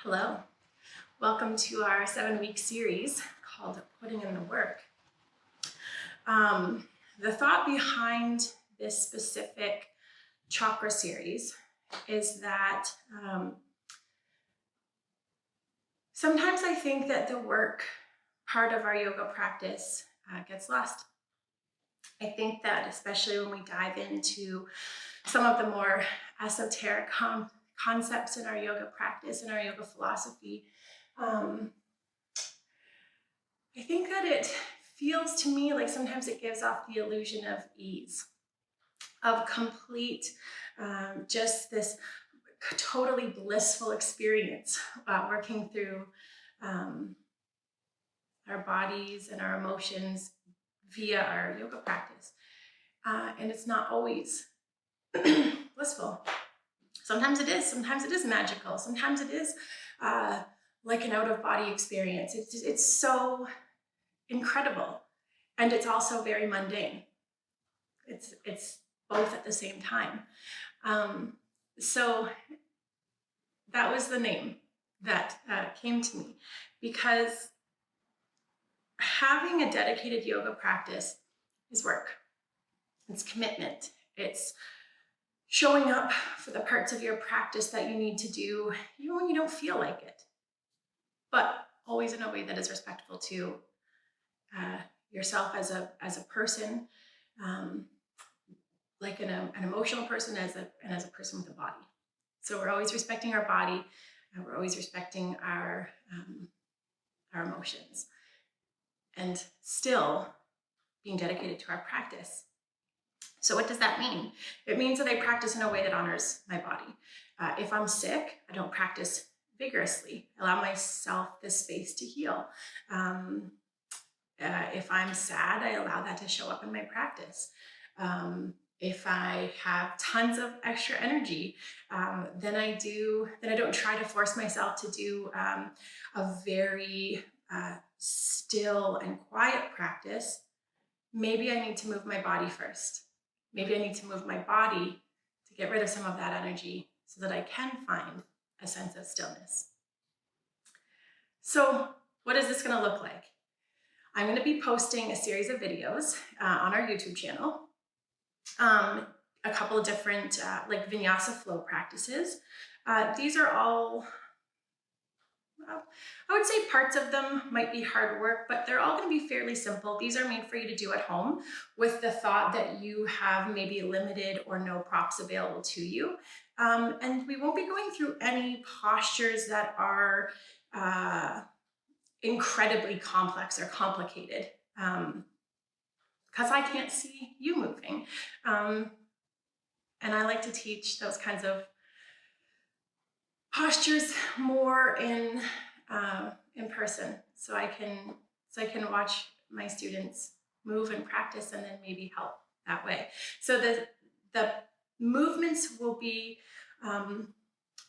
Hello, welcome to our 7-week series called Putting in the Work. The thought behind this specific chakra series is that sometimes I think that the work part of our yoga practice gets lost. I think that especially when we dive into some of the more esoteric concepts in our yoga practice and our yoga philosophy, I think that it feels to me like sometimes it gives off the illusion of ease, of complete, just this totally blissful experience working through our bodies and our emotions via our yoga practice. And it's not always blissful. Sometimes it is magical. Sometimes it is like an out-of-body experience. It's so incredible, and it's also very mundane. It's both at the same time. So that was the name that came to me, because having a dedicated yoga practice is work. It's commitment. It's showing up for the parts of your practice that you need to do, even when you don't feel like it, but always in a way that is respectful to yourself as a person, like an emotional person, and as a person with a body. So we're always respecting our body, and we're always respecting our emotions, and still being dedicated to our practice. So what does that mean? It means that I practice in a way that honors my body. If I'm sick, I don't practice vigorously. I allow myself the space to heal. If I'm sad, I allow that to show up in my practice. If I have tons of extra energy, then I don't try to force myself to do a very still and quiet practice. Maybe I need to move my body first. Maybe I need to move my body to get rid of some of that energy so that I can find a sense of stillness. So what is this going to look like? I'm going to be posting a series of videos on our YouTube channel, a couple of different like vinyasa flow practices. These are all, I would say parts of them might be hard work, but they're all going to be fairly simple. These are made for you to do at home with the thought that you have maybe limited or no props available to you. And we won't be going through any postures that are incredibly complex or complicated, because I can't see you moving. And I like to teach those kinds of postures more in person, so I can watch my students move and practice, and then maybe help that way. So the movements will be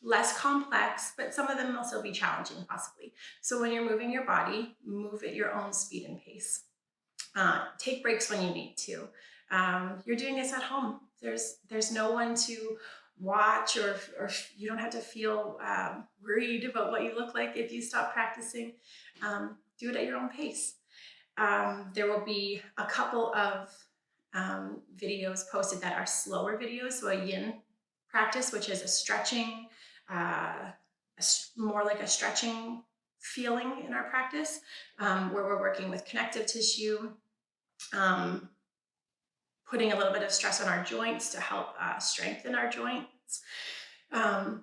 less complex, but some of them will still be challenging, possibly. So when you're moving your body, move at your own speed and pace. Take breaks when you need to. You're doing this at home. There's no one to watch, or you don't have to feel worried about what you look like if you stop practicing. Do it at your own pace. There will be a couple of videos posted that are slower videos, so a yin practice, which is a stretching, more like a stretching feeling in our practice, where we're working with connective tissue, putting a little bit of stress on our joints to help strengthen our joints. And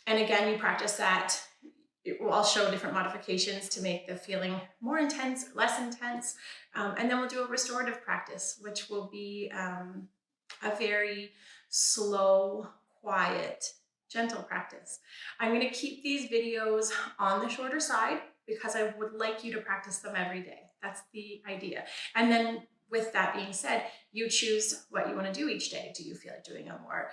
again, you practice that. I'll show different modifications to make the feeling more intense, less intense. And then we'll do a restorative practice, which will be a very slow, quiet, gentle practice. I'm going to keep these videos on the shorter side because I would like you to practice them every day. That's the idea. And then with that being said, you choose what you want to do each day. Do you feel like doing a more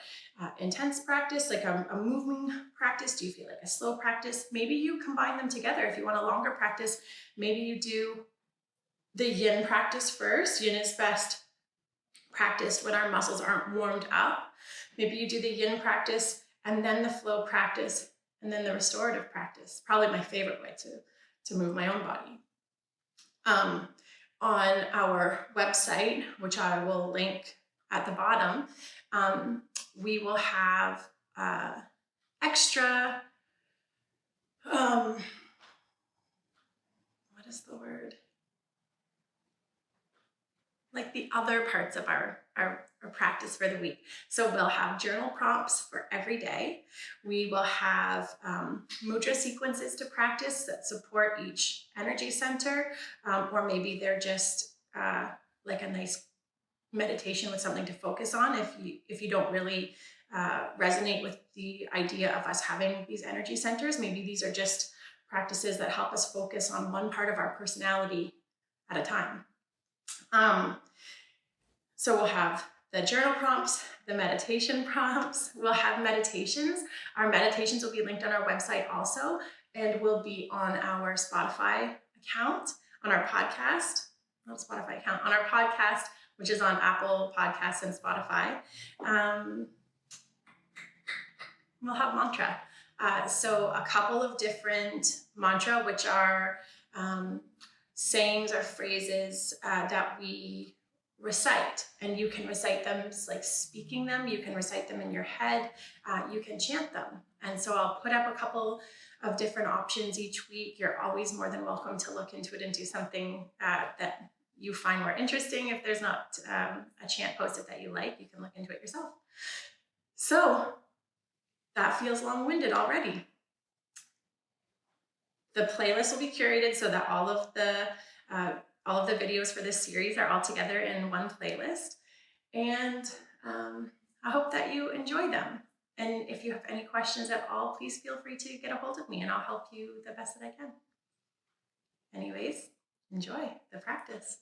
intense practice, like a moving practice? Do you feel like a slow practice? Maybe you combine them together. If you want a longer practice, maybe you do the yin practice first. Yin is best practiced when our muscles aren't warmed up. Maybe you do the yin practice and then the flow practice And then the restorative practice, probably my favorite way to move my own body. On our website, which I will link at the bottom, we will have extra, what is the word? Like the other parts of our practice for the week. So we'll have journal prompts for every day. We will have mudra sequences to practice that support each energy center, or maybe they're just like a nice meditation with something to focus on if you don't really resonate with the idea of us having these energy centers. Maybe these are just practices that help us focus on one part of our personality at a time. So we'll have the journal prompts, the meditation prompts, we'll have meditations. Our meditations will be linked on our website also, and will be on our Spotify account, on our podcast, not Spotify account, on our podcast, which is on Apple Podcasts and Spotify. We'll have mantra. So a couple of different mantra, which are sayings or phrases that we recite, and you can recite them like speaking them, you can recite them in your head, you can chant them. And so I'll put up a couple of different options each week. You're always more than welcome to look into it and do something that you find more interesting. If there's not a chant posted that you like, you can look into it yourself. So that feels long-winded already. The playlist will be curated so that all of the videos for this series are all together in one playlist. And I hope that you enjoy them. And if you have any questions at all, please feel free to get a hold of me and I'll help you the best that I can. Anyways, enjoy the practice.